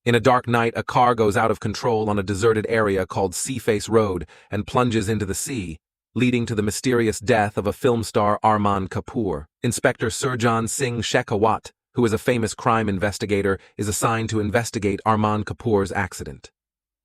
In a dark night, a car goes out of control on a deserted area called Seaface Road and plunges into the sea, leading to the mysterious death of a film star Arman Kapoor. Inspector Surjan Singh Shekhawat, who is a famous crime investigator, is assigned to investigate Arman Kapoor's accident.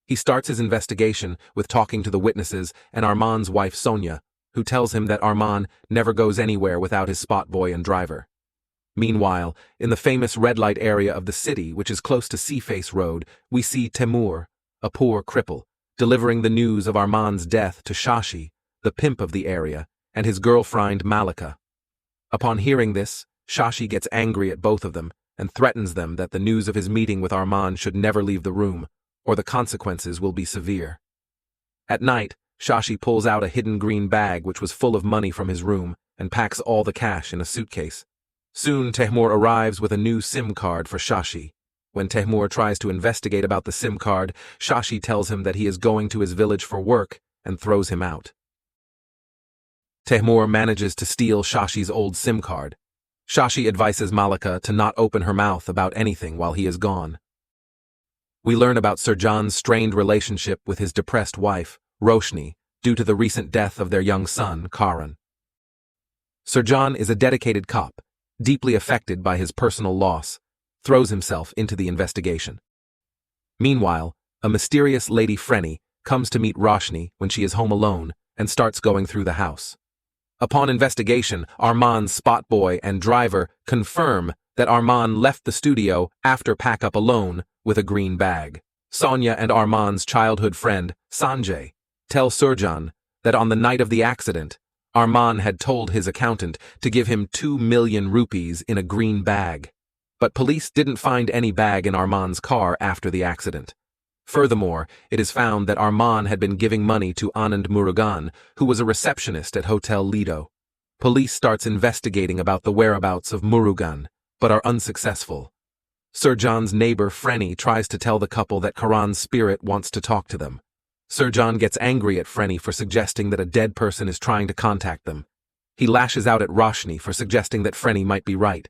He starts his investigation with talking to the witnesses and Arman's wife Sonia, who tells him that Arman never goes anywhere without his spot boy and driver. Meanwhile, in the famous red light area of the city, which is close to Seaface Road, we see Temur, a poor cripple, delivering the news of Arman's death to Shashi, the pimp of the area, and his girlfriend Malika. Upon hearing this, Shashi gets angry at both of them and threatens them that the news of his meeting with Arman should never leave the room, or the consequences will be severe. At night, Shashi pulls out a hidden green bag which was full of money from his room and packs all the cash in a suitcase. Soon Temur arrives with a new SIM card for Shashi. When Temur tries to investigate about the SIM card, Shashi tells him that he is going to his village for work and throws him out. Temur manages to steal Shashi's old SIM card. Shashi advises Malika to not open her mouth about anything while he is gone. We learn about Surjan's strained relationship with his depressed wife, Roshni, due to the recent death of their young son, Karan. Surjan is a dedicated cop, deeply affected by his personal loss, throws himself into the investigation. Meanwhile, a mysterious Lady Frenny comes to meet Roshni when she is home alone and starts going through the house. Upon investigation, Arman's spot boy and driver confirm that Arman left the studio after pack-up alone with a green bag. Sonia and Arman's childhood friend, Sanjay, tell Surjan that on the night of the accident, Arman had told his accountant to give him 2 million rupees in a green bag. But police didn't find any bag in Arman's car after the accident. Furthermore, it is found that Arman had been giving money to Anand Murugan, who was a receptionist at Hotel Lido. Police starts investigating about the whereabouts of Murugan, but are unsuccessful. Surjan's neighbor Frenny tries to tell the couple that Karan's spirit wants to talk to them. Surjan gets angry at Frenny for suggesting that a dead person is trying to contact them. He lashes out at Roshni for suggesting that Frenny might be right.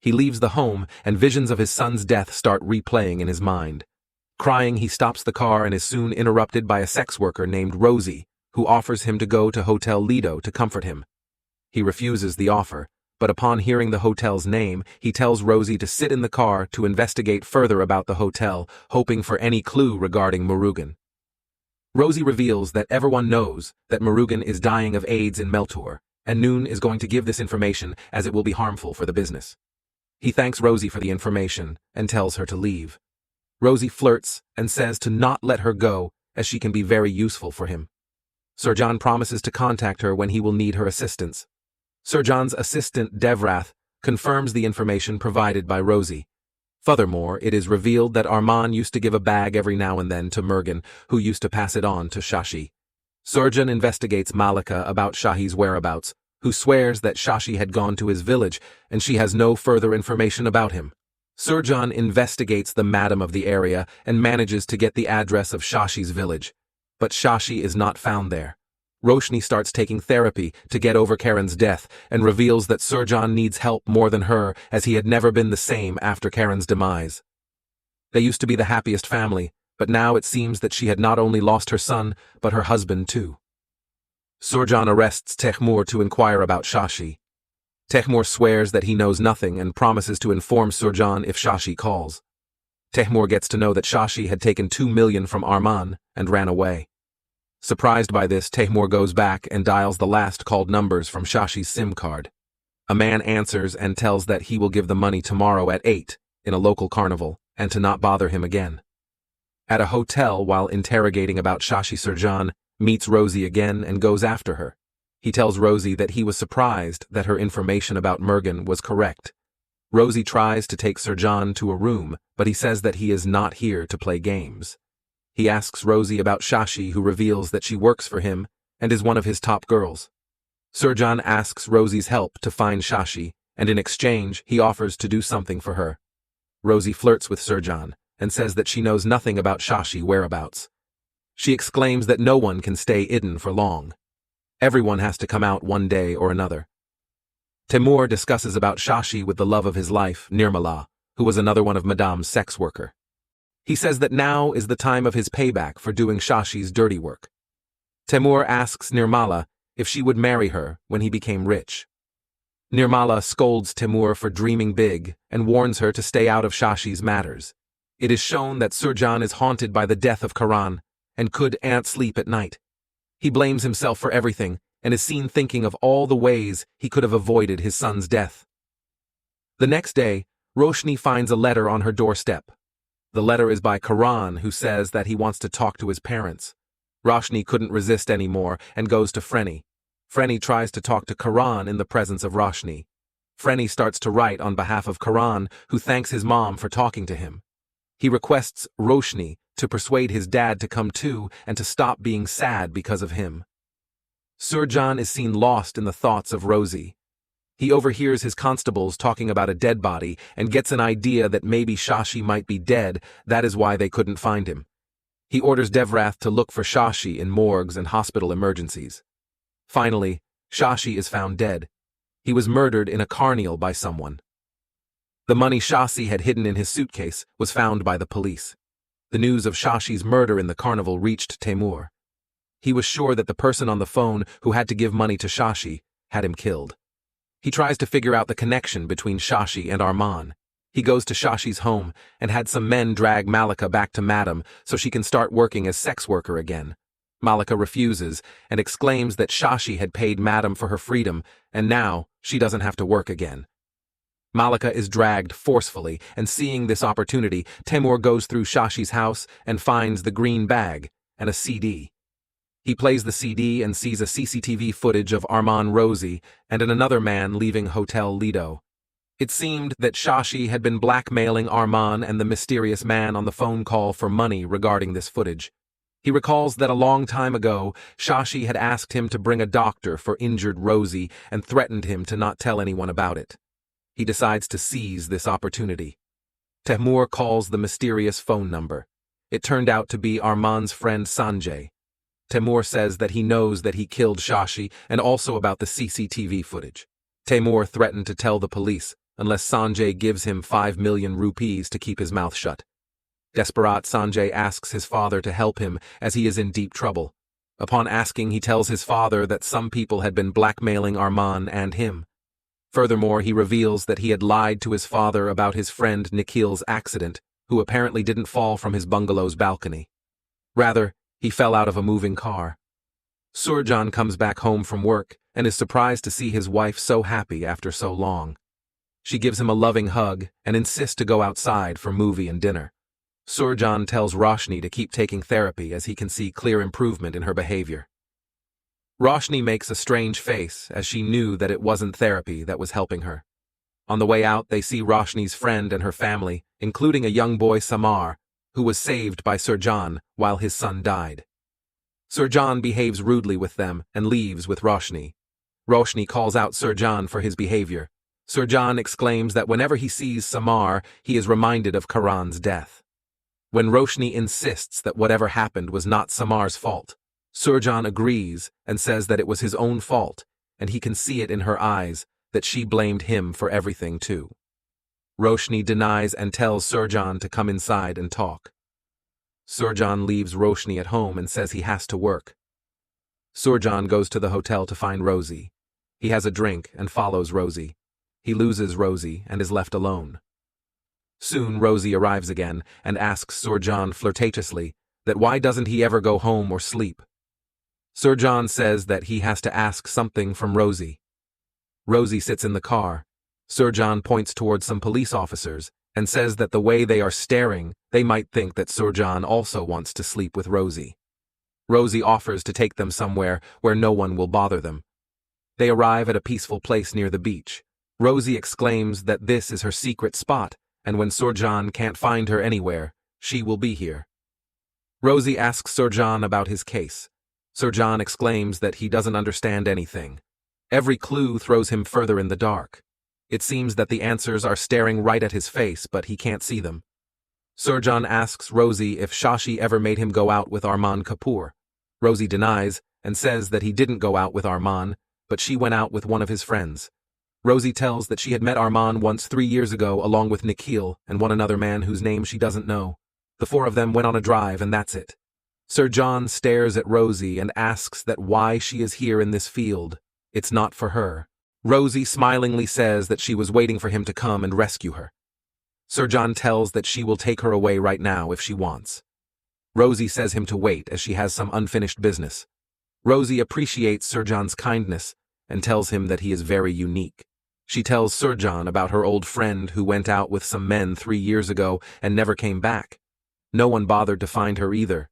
He leaves the home, and visions of his son's death start replaying in his mind. Crying, he stops the car and is soon interrupted by a sex worker named Rosie, who offers him to go to Hotel Lido to comfort him. He refuses the offer, but upon hearing the hotel's name, he tells Rosie to sit in the car to investigate further about the hotel, hoping for any clue regarding Murugan. Rosie reveals that everyone knows that Murugan is dying of AIDS in Meltur, and Noon is going to give this information as it will be harmful for the business. He thanks Rosie for the information and tells her to leave. Rosie flirts and says to not let her go, as she can be very useful for him. Surjan promises to contact her when he will need her assistance. Surjan's assistant Devrath confirms the information provided by Rosie. Furthermore, it is revealed that Arman used to give a bag every now and then to Murugan, who used to pass it on to Shashi. Surjan investigates Malika about Shahi's whereabouts, who swears that Shashi had gone to his village and she has no further information about him. Surjan investigates the madam of the area and manages to get the address of Shashi's village, but Shashi is not found there. Roshni starts taking therapy to get over Karan's death and reveals that Surjan needs help more than her, as he had never been the same after Karan's demise. They used to be the happiest family, but now it seems that she had not only lost her son, but her husband too. Surjan arrests Temur to inquire about Shashi. Temur swears that he knows nothing and promises to inform Surjan if Shashi calls. Temur gets to know that Shashi had taken 2 million from Arman and ran away. Surprised by this, Temur goes back and dials the last called numbers from Shashi's SIM card. A man answers and tells that he will give the money tomorrow at 8 in a local carnival and to not bother him again. At a hotel, while interrogating about Shashi, Surjan meets Rosie again and goes after her. He tells Rosie that he was surprised that her information about Murugan was correct. Rosie tries to take Surjan to a room, but he says that he is not here to play games. He asks Rosie about Shashi, who reveals that she works for him and is one of his top girls. Surjan asks Rosie's help to find Shashi, and in exchange, he offers to do something for her. Rosie flirts with Surjan and says that she knows nothing about Shashi whereabouts. She exclaims that no one can stay hidden for long. Everyone has to come out one day or another. Temur discusses about Shashi with the love of his life, Nirmala, who was another one of Madame's sex worker. He says that now is the time of his payback for doing Shashi's dirty work. Temur asks Nirmala if she would marry her when he became rich. Nirmala scolds Temur for dreaming big and warns her to stay out of Shashi's matters. It is shown that Surjan is haunted by the death of Karan and can't sleep at night. He blames himself for everything and is seen thinking of all the ways he could have avoided his son's death. The next day, Roshni finds a letter on her doorstep. The letter is by Karan, who says that he wants to talk to his parents. Roshni couldn't resist anymore and goes to Freni. Freni tries to talk to Karan in the presence of Roshni. Freni starts to write on behalf of Karan, who thanks his mom for talking to him. He requests Roshni to persuade his dad to come too and to stop being sad because of him. Surjan is seen lost in the thoughts of Rosie. He overhears his constables talking about a dead body and gets an idea that maybe Shashi might be dead, that is why they couldn't find him. He orders Devrath to look for Shashi in morgues and hospital emergencies. Finally, Shashi is found dead. He was murdered in a carnival by someone. The money Shashi had hidden in his suitcase was found by the police. The news of Shashi's murder in the carnival reached Temur. He was sure that the person on the phone who had to give money to Shashi had him killed. He tries to figure out the connection between Shashi and Arman. He goes to Shashi's home and had some men drag Malika back to Madam so she can start working as sex worker again. Malika refuses and exclaims that Shashi had paid Madam for her freedom and now she doesn't have to work again. Malika is dragged forcefully, and seeing this opportunity, Temur goes through Shashi's house and finds the green bag and a CD. He plays the CD and sees a CCTV footage of Arman Rosie and another man leaving Hotel Lido. It seemed that Shashi had been blackmailing Arman and the mysterious man on the phone call for money regarding this footage. He recalls that a long time ago, Shashi had asked him to bring a doctor for injured Rosie and threatened him to not tell anyone about it. He decides to seize this opportunity. Temur calls the mysterious phone number. It turned out to be Arman's friend Sanjay. Temur says that he knows that he killed Shashi and also about the CCTV footage. Temur threatened to tell the police unless Sanjay gives him 5 million rupees to keep his mouth shut. Desperate, Sanjay asks his father to help him as he is in deep trouble. Upon asking, he tells his father that some people had been blackmailing Arman and him. Furthermore, he reveals that he had lied to his father about his friend Nikhil's accident, who apparently didn't fall from his bungalow's balcony. Rather, he fell out of a moving car. Surjan comes back home from work and is surprised to see his wife so happy after so long. She gives him a loving hug and insists to go outside for movie and dinner. Surjan tells Roshni to keep taking therapy as he can see clear improvement in her behavior. Roshni makes a strange face as she knew that it wasn't therapy that was helping her. On the way out, they see Roshni's friend and her family, including a young boy Samar, who was saved by Surjan while his son died. Surjan behaves rudely with them and leaves with Roshni. Roshni calls out Surjan for his behavior. Surjan exclaims that whenever he sees Samar, he is reminded of Karan's death. When Roshni insists that whatever happened was not Samar's fault, Surjan agrees and says that it was his own fault, and he can see it in her eyes that she blamed him for everything too. Roshni denies and tells Surjan to come inside and talk. Surjan leaves Roshni at home and says he has to work. Surjan goes to the hotel to find Rosie. He has a drink and follows Rosie. He loses Rosie and is left alone. Soon Rosie arrives again and asks Surjan flirtatiously that why doesn't he ever go home or sleep. Surjan says that he has to ask something from Rosie. Rosie sits in the car. Surjan points towards some police officers and says that the way they are staring, they might think that Surjan also wants to sleep with Rosie. Rosie offers to take them somewhere where no one will bother them. They arrive at a peaceful place near the beach. Rosie exclaims that this is her secret spot, and when Surjan can't find her anywhere, she will be here. Rosie asks Surjan about his case. Surjan exclaims that he doesn't understand anything. Every clue throws him further in the dark. It seems that the answers are staring right at his face, but he can't see them. Surjan asks Rosie if Shashi ever made him go out with Arman Kapoor. Rosie denies and says that he didn't go out with Arman, but she went out with one of his friends. Rosie tells that she had met Arman once 3 years ago along with Nikhil and one another man whose name she doesn't know. The four of them went on a drive and that's it. Sir John stares at Rosie and asks that why she is here in this field. It's not for her. Rosie smilingly says that she was waiting for him to come and rescue her. Sir John tells that she will take her away right now if she wants. Rosie says him to wait as she has some unfinished business. Rosie appreciates Sir John's kindness and tells him that he is very unique. She tells Sir John about her old friend who went out with some men 3 years ago and never came back. No one bothered to find her either.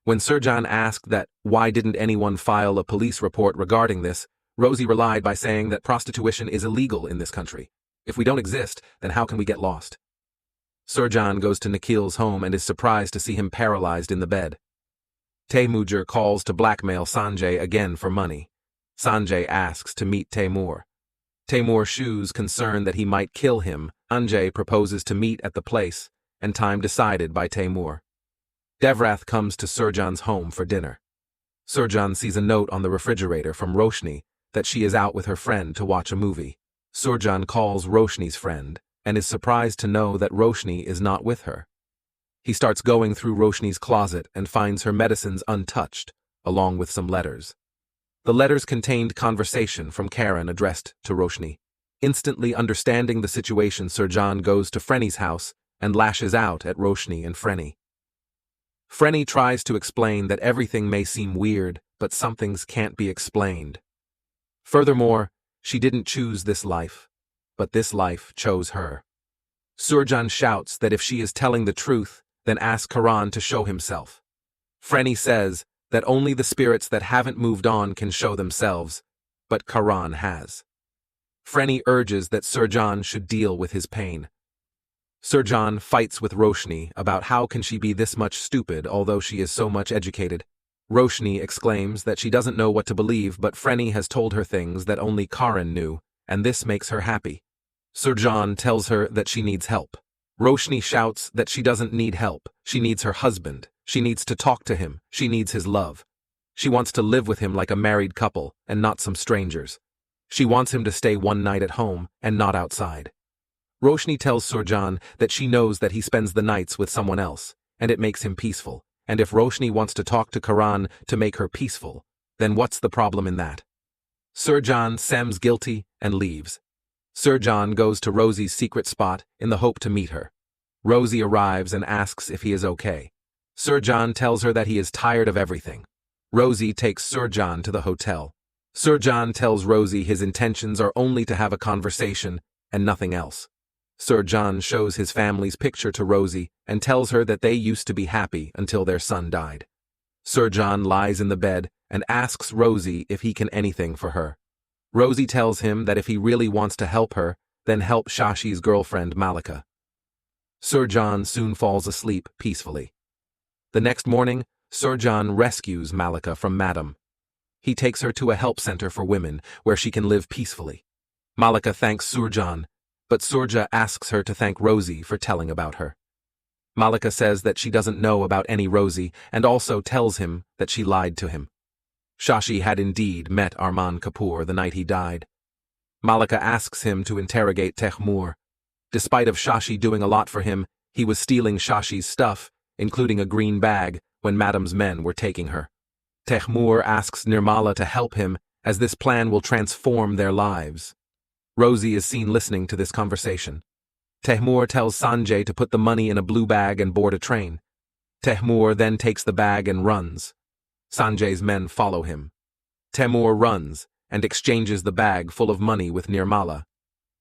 When Sir John asked that why didn't anyone file a police report regarding this, Rosie relied by saying that prostitution is illegal in this country. If we don't exist, then how can we get lost? Sir John goes to Nikhil's home and is surprised to see him paralyzed in the bed. Temujir calls to blackmail Sanjay again for money. Sanjay asks to meet Temur. Temur shews concern that he might kill him. Sanjay proposes to meet at the place, and time decided by Temur. Devrath comes to Sir John's home for dinner. Sir John sees a note on the refrigerator from Roshni that she is out with her friend to watch a movie. Sir John calls Roshni's friend and is surprised to know that Roshni is not with her. He starts going through Roshni's closet and finds her medicines untouched, along with some letters. The letters contained conversation from Karen addressed to Roshni. Instantly understanding the situation, Sir John goes to Freni's house and lashes out at Roshni and Freni. Freni tries to explain that everything may seem weird, but some things can't be explained. Furthermore, she didn't choose this life, but this life chose her. Sir John shouts that if she is telling the truth, then ask Karan to show himself. Freni says that only the spirits that haven't moved on can show themselves, but Karan has. Freni urges that Sir John should deal with his pain. Sir John fights with Roshni about how can she be this much stupid although she is so much educated. Roshni exclaims that she doesn't know what to believe, but Freni has told her things that only Karan knew, and this makes her happy. Sir John tells her that she needs help. Roshni shouts that she doesn't need help, she needs her husband, she needs to talk to him, she needs his love. She wants to live with him like a married couple and not some strangers. She wants him to stay one night at home and not outside. Roshni tells Sir John that she knows that he spends the nights with someone else, and it makes him peaceful, and if Roshni wants to talk to Karan to make her peaceful, then what's the problem in that? Sir John seems guilty and leaves. Sir John goes to Rosie's secret spot in the hope to meet her. Rosie arrives and asks if he is okay. Sir John tells her that he is tired of everything. Rosie takes Sir John to the hotel. Sir John tells Rosie his intentions are only to have a conversation and nothing else. Sir John shows his family's picture to Rosie and tells her that they used to be happy until their son died. Sir John lies in the bed and asks Rosie if he can anything for her. Rosie tells him that if he really wants to help her, then help Shashi's girlfriend Malika. Sir John soon falls asleep peacefully. The next morning, Sir John rescues Malika from Madam. He takes her to a help center for women where she can live peacefully. Malika thanks Sir John, but Surja asks her to thank Rosie for telling about her. Malika says that she doesn't know about any Rosie and also tells him that she lied to him. Shashi had indeed met Arman Kapoor the night he died. Malika asks him to interrogate Temur. Despite of Shashi doing a lot for him, he was stealing Shashi's stuff, including a green bag, when Madam's men were taking her. Temur asks Nirmala to help him, as this plan will transform their lives. Rosie is seen listening to this conversation. Temur tells Sanjay to put the money in a blue bag and board a train. Temur then takes the bag and runs. Sanjay's men follow him. Temur runs and exchanges the bag full of money with Nirmala.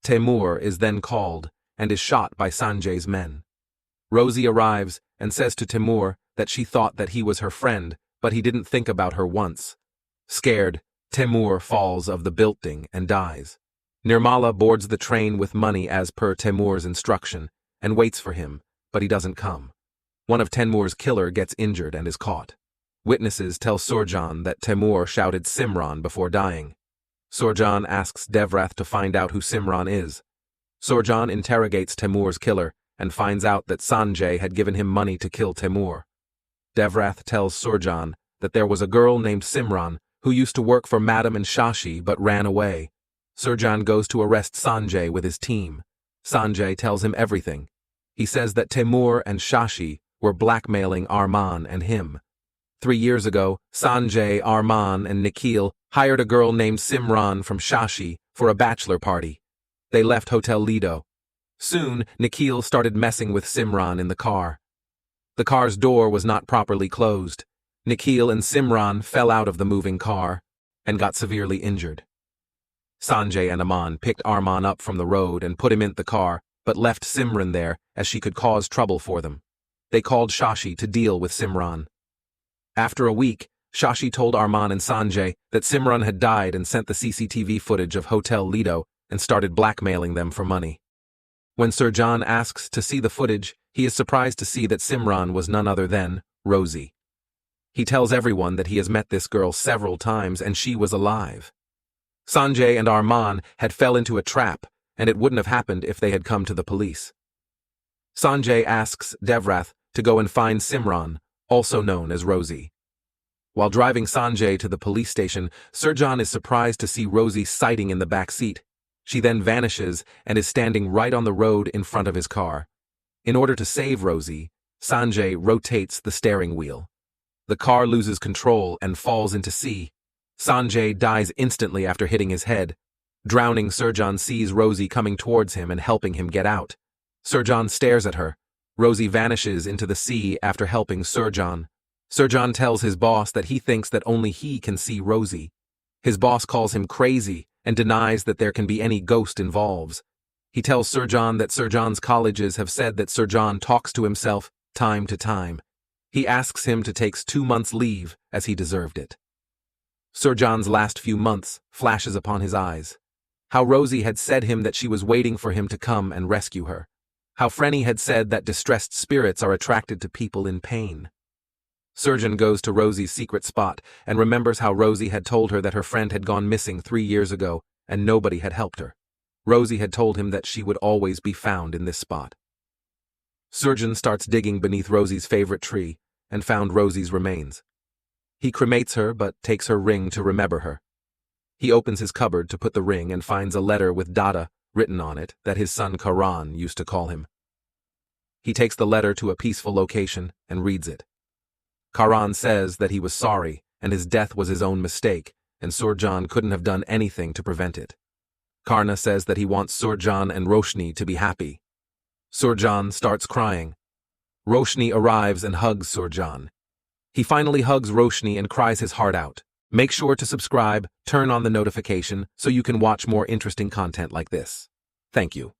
Temur is then called and is shot by Sanjay's men. Rosie arrives and says to Temur that she thought that he was her friend, but he didn't think about her once. Scared, Temur falls of the building and dies. Nirmala boards the train with money as per Temur's instruction and waits for him, but he doesn't come. One of Temur's killer gets injured and is caught. Witnesses tell Sir John that Temur shouted Simran before dying. Sir John asks Devrath to find out who Simran is. Sir John interrogates Temur's killer and finds out that Sanjay had given him money to kill Temur. Devrath tells Sir John that there was a girl named Simran who used to work for Madam and Shashi but ran away. Sir John goes to arrest Sanjay with his team. Sanjay tells him everything. He says that Temur and Shashi were blackmailing Arman and him. 3 years ago, Sanjay, Arman, and Nikhil hired a girl named Simran from Shashi for a bachelor party. They left Hotel Lido. Soon, Nikhil started messing with Simran in the car. The car's door was not properly closed. Nikhil and Simran fell out of the moving car and got severely injured. Sanjay and Aman picked Arman up from the road and put him in the car, but left Simran there as she could cause trouble for them. They called Shashi to deal with Simran. After a week, Shashi told Arman and Sanjay that Simran had died and sent the CCTV footage of Hotel Lido and started blackmailing them for money. When Surjan asks to see the footage, he is surprised to see that Simran was none other than Rosie. He tells everyone that he has met this girl several times and she was alive. Sanjay and Arman had fell into a trap, and it wouldn't have happened if they had come to the police. Sanjay asks Devrath to go and find Simran, also known as Rosie. While driving Sanjay to the police station, Surjan is surprised to see Rosie sighting in the back seat. She then vanishes and is standing right on the road in front of his car. In order to save Rosie, Sanjay rotates the steering wheel. The car loses control and falls into sea. Sanjay dies instantly after hitting his head. Drowning, Surjan sees Rosie coming towards him and helping him get out. Surjan stares at her. Rosie vanishes into the sea after helping Surjan. Surjan tells his boss that he thinks that only he can see Rosie. His boss calls him crazy and denies that there can be any ghost involved. He tells Surjan that Surjan's colleges have said that Surjan talks to himself time to time. He asks him to take 2 months' leave as he deserved it. Surjan's last few months flashes upon his eyes. How Rosie had said him that she was waiting for him to come and rescue her. How Frenny had said that distressed spirits are attracted to people in pain. Surjan goes to Rosie's secret spot and remembers how Rosie had told her that her friend had gone missing 3 years ago and nobody had helped her. Rosie had told him that she would always be found in this spot. Surjan starts digging beneath Rosie's favorite tree and found Rosie's remains. He cremates her but takes her ring to remember her. He opens his cupboard to put the ring and finds a letter with Dada written on it that his son Karan used to call him. He takes the letter to a peaceful location and reads it. Karan says that he was sorry and his death was his own mistake and Surjan couldn't have done anything to prevent it. Karna says that he wants Surjan and Roshni to be happy. Surjan starts crying. Roshni arrives and hugs Surjan. He finally hugs Roshni and cries his heart out. Make sure to subscribe, turn on the notification so you can watch more interesting content like this. Thank you.